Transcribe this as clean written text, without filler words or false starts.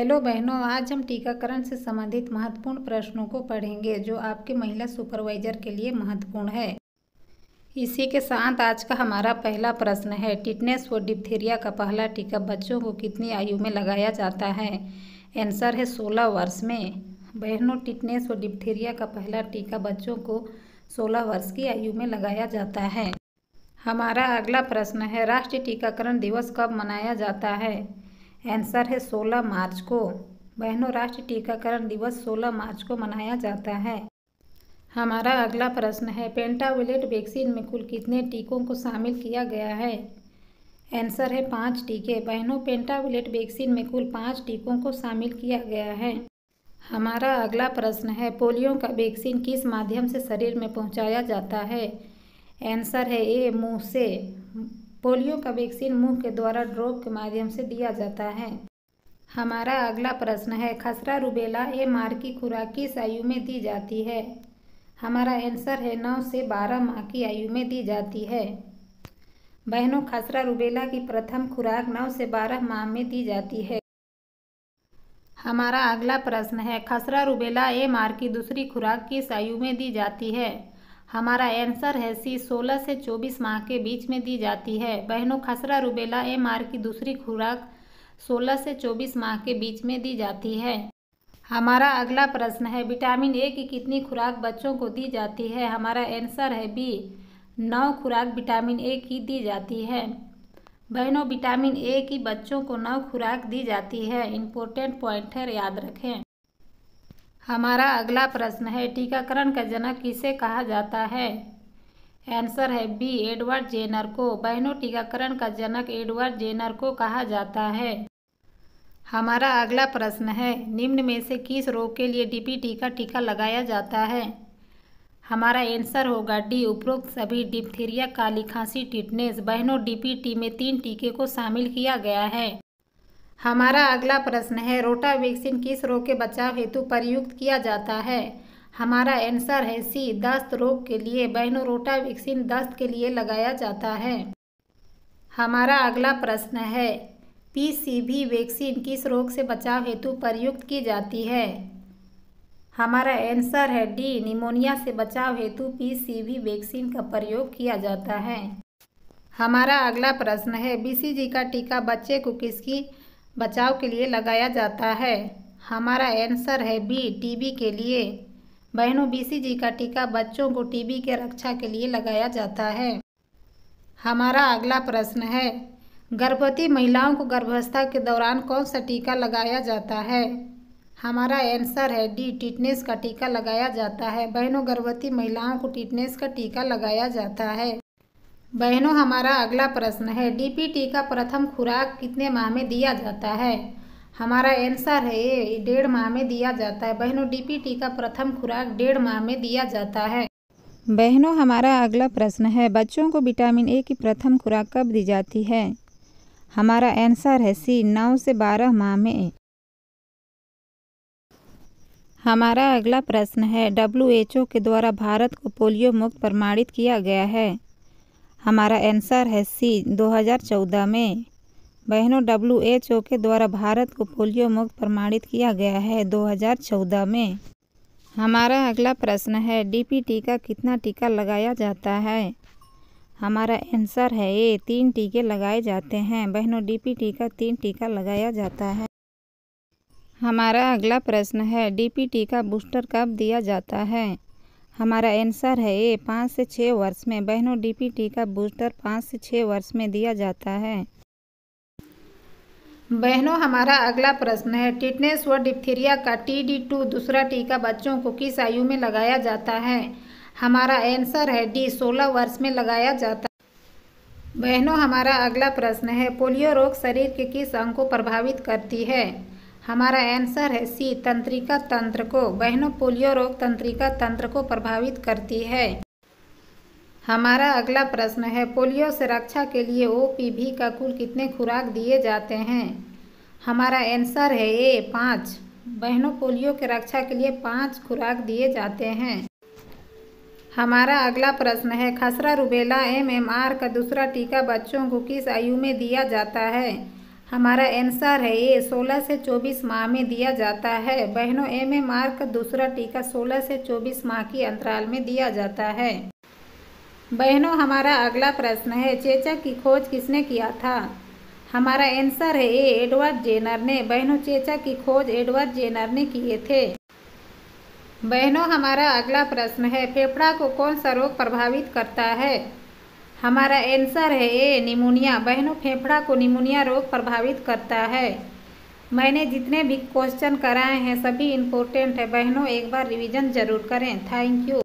Hello बहनों, आज हम टीकाकरण से संबंधित महत्वपूर्ण प्रश्नों को पढ़ेंगे जो आपके महिला सुपरवाइजर के लिए महत्वपूर्ण है। इसी के साथ आज का हमारा पहला प्रश्न है, टिटनेस व डिप्थीरिया का पहला टीका बच्चों को कितनी आयु में लगाया जाता है? आंसर है 16 वर्ष में। बहनों, टिटनेस व डिप्थीरिया का पहला टीका बच्चों को 16 वर्ष की आयु में लगाया जाता है। हमारा अगला प्रश्न है, राष्ट्रीय टीकाकरण दिवस कब मनाया जाता है? आंसर है 16 मार्च को। बहनों, राष्ट्रीय टीकाकरण दिवस 16 मार्च को मनाया जाता है। हमारा अगला प्रश्न है, पेंटाविलेट वैक्सीन में कुल कितने टीकों को शामिल किया गया है? आंसर है 5 टीके। बहनों, पेंटाविलेट वैक्सीन में कुल 5 टीकों को शामिल किया गया है। हमारा अगला प्रश्न है, पोलियो का वैक्सीन किस माध्यम से शरीर में पहुंचाया जाता है? आंसर है ए, मुंह से। पोलियो का वैक्सीन मुंह के द्वारा ड्रॉप के माध्यम से दिया जाता है। हमारा अगला प्रश्न है, खसरा रुबेला एमआर की खुराक किस आयु में दी जाती है? हमारा आंसर है 9 से 12 माह की आयु में दी जाती है। बहनों, खसरा रुबेला की प्रथम खुराक 9 से 12 माह में दी जाती है। हमारा अगला प्रश्न है, खसरा रुबेला एमआर की दूसरी खुराक किस आयु में दी जाती है? हमारा आंसर है सी, 16 से 24 माह के बीच में दी जाती है। बहनों, खसरा रुबेला एमआर की दूसरी खुराक 16 से 24 माह के बीच में दी जाती है। हमारा अगला प्रश्न है, विटामिन ए की कितनी खुराक बच्चों को दी जाती है? हमारा आंसर है बी, 9 खुराक विटामिन ए की दी जाती है। बहनों, विटामिन ए की बच्चों को 9 खुराक दी जाती है। इम्पोर्टेंट पॉइंट है, याद रखें। हमारा अगला प्रश्न है, टीकाकरण का जनक किसे कहा जाता है? आंसर है बी, एडवर्ड जेनर को। बहनों, टीकाकरण का जनक एडवर्ड जेनर को कहा जाता है। हमारा अगला प्रश्न है, निम्न में से किस रोग के लिए डीपीटी का टीका लगाया जाता है? हमारा आंसर होगा डी, उपरोक्त सभी डिप्थीरिया, काली खांसी, टिटनेस। बहनों, डीपीटी में 3 टीके को शामिल किया गया है। हमारा अगला प्रश्न है, रोटा वैक्सीन किस रोग के बचाव हेतु प्रयुक्त किया जाता है? हमारा आंसर है सी, दस्त रोग के लिए। बहनों, रोटा वैक्सीन दस्त के लिए लगाया जाता है। हमारा अगला प्रश्न है, पीसीवी वैक्सीन किस रोग से बचाव हेतु प्रयुक्त की जाती है? हमारा आंसर है डी, निमोनिया से बचाव हेतु पीसीवी वैक्सीन का प्रयोग किया जाता है। हमारा अगला प्रश्न है, बीसीजी का टीका बच्चे को किसकी बचाव के लिए लगाया जाता है? हमारा आंसर है बी, टीबी के लिए। बहनों, बीसीजी का टीका बच्चों को टीबी के रक्षा के लिए लगाया जाता है। हमारा अगला प्रश्न है, गर्भवती महिलाओं को गर्भावस्था के दौरान कौन सा टीका लगाया जाता है? हमारा आंसर है डी, टिटनेस का टीका लगाया जाता है। बहनों, गर्भवती महिलाओं को टिटनेस का टीका लगाया जाता है। बहनों, हमारा अगला प्रश्न है, डीपीटी का प्रथम खुराक कितने माह में दिया जाता है? हमारा आंसर है ए, 1.5 माह में दिया जाता है। बहनों, डीपीटी का प्रथम खुराक 1.5 माह में दिया जाता है। बहनों, हमारा अगला प्रश्न है, बच्चों को विटामिन ए की प्रथम खुराक कब दी जाती है? हमारा आंसर है सी, 9 से 12 माह में। हमारा अगला प्रश्न है, WHO के द्वारा भारत को पोलियो मुक्त प्रमाणित किया गया है। हमारा आंसर है सी, 2014 में। बहनों, WHO के द्वारा भारत को पोलियो मुक्त प्रमाणित किया गया है 2014 में। हमारा अगला प्रश्न है, डीपीटी का कितना टीका लगाया जाता है? हमारा आंसर है ए, 3 टीके लगाए जाते हैं। बहनों, डीपीटी का 3 टीका लगाया जाता है। हमारा अगला प्रश्न है, डीपीटी का बूस्टर कब दिया जाता है? हमारा आंसर है ए, 5 से 6 वर्ष में। बहनों, डीपीटी का बूस्टर 5 से 6 वर्ष में दिया जाता है। बहनों, हमारा अगला प्रश्न है, टिटनेस व डिप्थीरिया का TD2 दूसरा टीका बच्चों को किस आयु में लगाया जाता है? हमारा आंसर है डी, 16 वर्ष में लगाया जाता है। बहनों, हमारा अगला प्रश्न है, पोलियो रोग शरीर के किस अंग को प्रभावित करती है? हमारा आंसर है सी, तंत्रिका तंत्र को। बहनों, पोलियो रोग तंत्रिका तंत्र को प्रभावित करती है। हमारा अगला प्रश्न है, पोलियो से रक्षा के लिए OPV का कुल कितने खुराक दिए जाते हैं? हमारा आंसर है ए, 5। बहनों, पोलियो के रक्षा के लिए 5 खुराक दिए जाते हैं। हमारा अगला प्रश्न है, खसरा रुबेला MMR का दूसरा टीका बच्चों को किस आयु में दिया जाता है? हमारा आंसर है ए 16 से 24 माह में दिया जाता है। बहनों MMR का दूसरा टीका 16 से 24 माह की अंतराल में दिया जाता है। बहनों हमारा अगला प्रश्न है, चेचक की खोज किसने किया था? हमारा आंसर है ए एडवर्ड जेनर ने। बहनों चेचक की खोज एडवर्ड जेनर ने किए थे। बहनों हमारा अगला प्रश्न है, फेफड़ा को कौन सा रोग प्रभावित करता है? हमारा आंसर है ए निमोनिया। बहनों फेफड़ा को निमोनिया रोग प्रभावित करता है। मैंने जितने भी क्वेश्चन कराए हैं सभी इम्पोर्टेंट है बहनों, एक बार रिवीजन जरूर करें। Thank you.